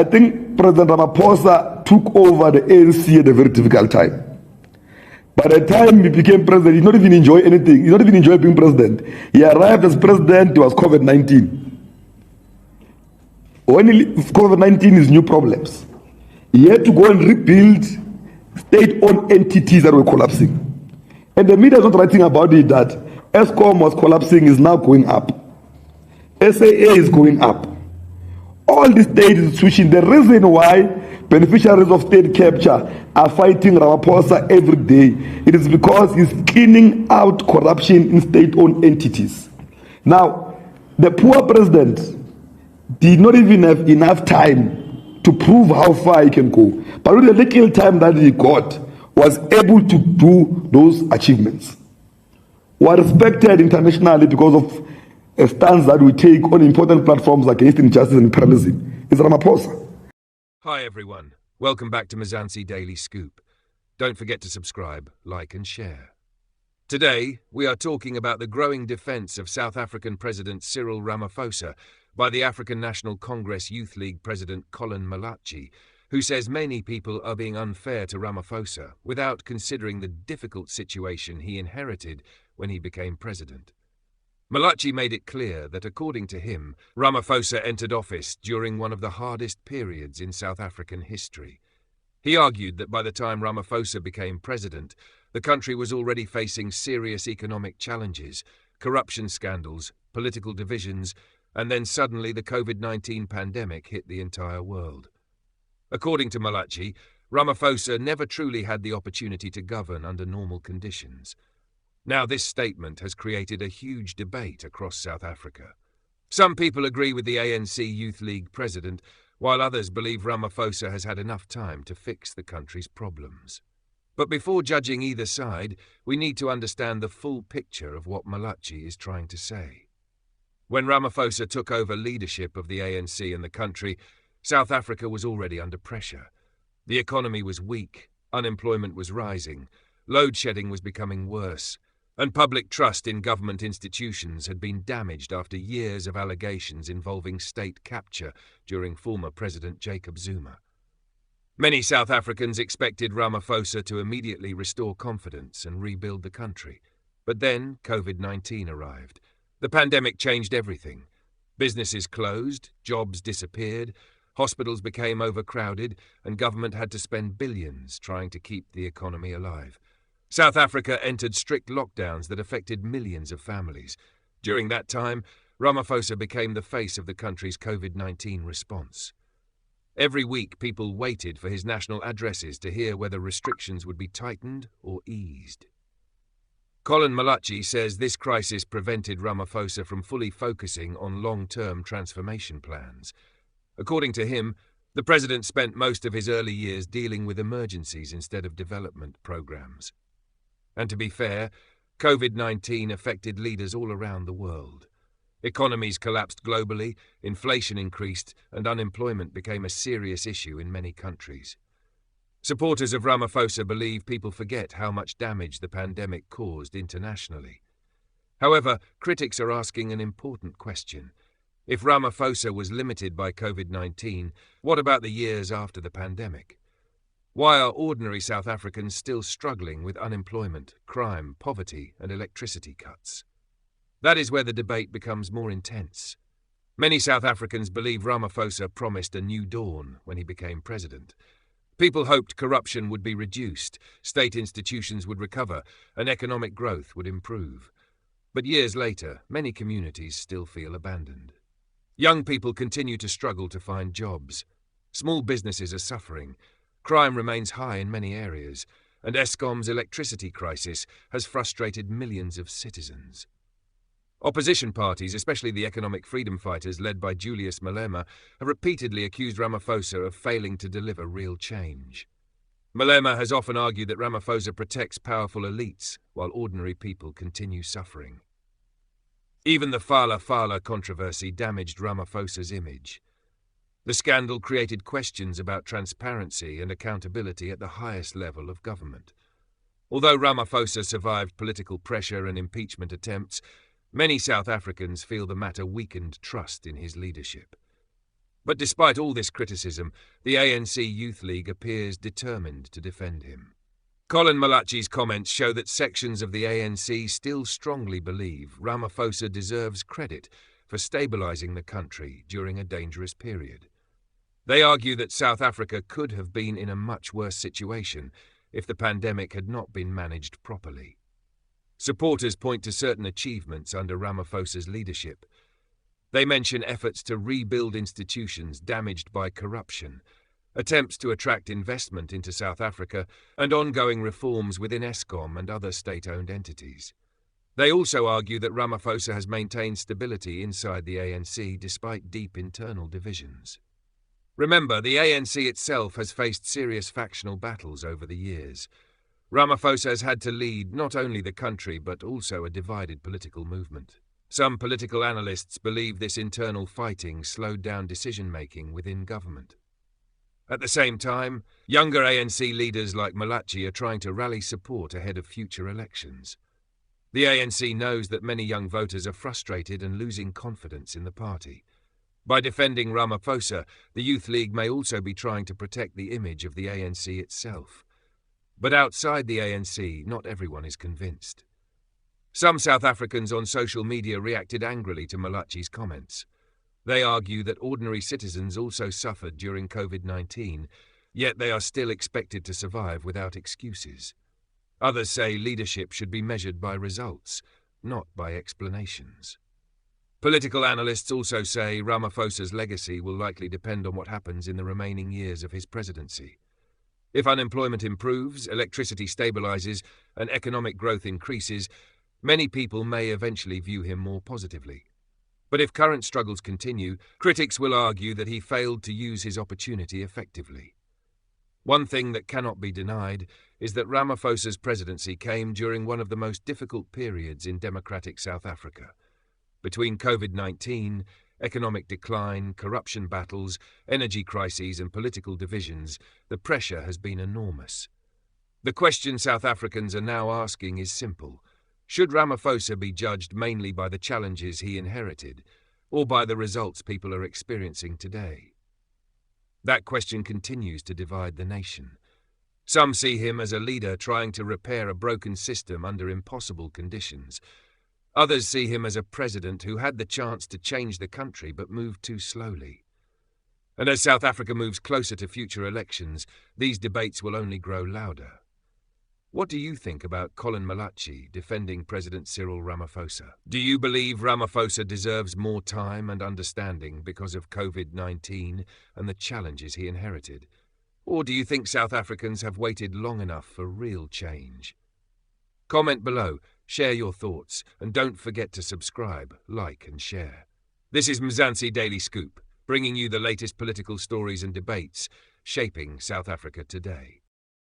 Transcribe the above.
I think President Ramaphosa took over the ANC at a very difficult time. By the time he became president, he did not even enjoy anything. He did not even enjoy being president. He arrived as president, there was COVID-19. When COVID-19 is new problems, he had to go and rebuild state-owned entities that were collapsing. And the media is not writing about it that ESCOM was collapsing, is now going up. SAA is going up. All the state institutions, the reason why beneficiaries of state capture are fighting Ramaphosa every day, it is because he's cleaning out corruption in state-owned entities. Now, the poor president did not even have enough time to prove how far he can go. But with the little time that he got, was able to do those achievements. We are respected internationally because of a stance that we take on important platforms against injustice and imperialism. It's Ramaphosa. Hi everyone, welcome back to Mzansi Daily Scoop. Don't forget to subscribe, like and share. Today, we are talking about the growing defence of South African President Cyril Ramaphosa by the African National Congress Youth League President Colin Malachi, who says many people are being unfair to Ramaphosa without considering the difficult situation he inherited when he became president. Malachi made it clear that, according to him, Ramaphosa entered office during one of the hardest periods in South African history. He argued that by the time Ramaphosa became president, the country was already facing serious economic challenges, corruption scandals, political divisions, and then suddenly the COVID-19 pandemic hit the entire world. According to Malachi, Ramaphosa never truly had the opportunity to govern under normal conditions. Now, this statement has created a huge debate across South Africa. Some people agree with the ANC Youth League president, while others believe Ramaphosa has had enough time to fix the country's problems. But before judging either side, we need to understand the full picture of what Malachi is trying to say. When Ramaphosa took over leadership of the ANC in the country, South Africa was already under pressure. The economy was weak, unemployment was rising, load shedding was becoming worse, and public trust in government institutions had been damaged after years of allegations involving state capture during former President Jacob Zuma. Many South Africans expected Ramaphosa to immediately restore confidence and rebuild the country. But then COVID-19 arrived. The pandemic changed everything. Businesses closed, jobs disappeared, hospitals became overcrowded, and government had to spend billions trying to keep the economy alive. South Africa entered strict lockdowns that affected millions of families. During that time, Ramaphosa became the face of the country's COVID-19 response. Every week, people waited for his national addresses to hear whether restrictions would be tightened or eased. Colin Malachi says this crisis prevented Ramaphosa from fully focusing on long-term transformation plans. According to him, the president spent most of his early years dealing with emergencies instead of development programs. And to be fair, COVID-19 affected leaders all around the world. Economies collapsed globally, inflation increased, and unemployment became a serious issue in many countries. Supporters of Ramaphosa believe people forget how much damage the pandemic caused internationally. However, critics are asking an important question. If Ramaphosa was limited by COVID-19, what about the years after the pandemic? Why are ordinary South Africans still struggling with unemployment, crime, poverty, and electricity cuts? That is where the debate becomes more intense. Many South Africans believe Ramaphosa promised a new dawn when he became president. People hoped corruption would be reduced, state institutions would recover, and economic growth would improve. But years later, many communities still feel abandoned. Young people continue to struggle to find jobs. Small businesses are suffering. Crime remains high in many areas, and Eskom's electricity crisis has frustrated millions of citizens. Opposition parties, especially the economic freedom fighters led by Julius Malema, have repeatedly accused Ramaphosa of failing to deliver real change. Malema has often argued that Ramaphosa protects powerful elites, while ordinary people continue suffering. Even the Fala controversy damaged Ramaphosa's image. The scandal created questions about transparency and accountability at the highest level of government. Although Ramaphosa survived political pressure and impeachment attempts, many South Africans feel the matter weakened trust in his leadership. But despite all this criticism, the ANC Youth League appears determined to defend him. Colin Malachi's comments show that sections of the ANC still strongly believe Ramaphosa deserves credit for stabilizing the country during a dangerous period. They argue that South Africa could have been in a much worse situation if the pandemic had not been managed properly. Supporters point to certain achievements under Ramaphosa's leadership. They mention efforts to rebuild institutions damaged by corruption, attempts to attract investment into South Africa, and ongoing reforms within Eskom and other state-owned entities. They also argue that Ramaphosa has maintained stability inside the ANC despite deep internal divisions. Remember, the ANC itself has faced serious factional battles over the years. Ramaphosa has had to lead not only the country but also a divided political movement. Some political analysts believe this internal fighting slowed down decision-making within government. At the same time, younger ANC leaders like Malachi are trying to rally support ahead of future elections. The ANC knows that many young voters are frustrated and losing confidence in the party. By defending Ramaphosa, the Youth League may also be trying to protect the image of the ANC itself. But outside the ANC, not everyone is convinced. Some South Africans on social media reacted angrily to Malachi's comments. They argue that ordinary citizens also suffered during COVID-19, yet they are still expected to survive without excuses. Others say leadership should be measured by results, not by explanations. Political analysts also say Ramaphosa's legacy will likely depend on what happens in the remaining years of his presidency. If unemployment improves, electricity stabilizes, and economic growth increases, many people may eventually view him more positively. But if current struggles continue, critics will argue that he failed to use his opportunity effectively. One thing that cannot be denied is that Ramaphosa's presidency came during one of the most difficult periods in democratic South Africa. Between COVID-19, economic decline, corruption battles, energy crises and political divisions, the pressure has been enormous. The question South Africans are now asking is simple. Should Ramaphosa be judged mainly by the challenges he inherited, or by the results people are experiencing today? That question continues to divide the nation. Some see him as a leader trying to repair a broken system under impossible conditions. Others see him as a president who had the chance to change the country but moved too slowly. And as South Africa moves closer to future elections, these debates will only grow louder. What do you think about Colin Malachi defending President Cyril Ramaphosa? Do you believe Ramaphosa deserves more time and understanding because of COVID-19 and the challenges he inherited? Or do you think South Africans have waited long enough for real change? Comment below, share your thoughts, and don't forget to subscribe, like and share. This is Mzansi Daily Scoop, bringing you the latest political stories and debates shaping South Africa today.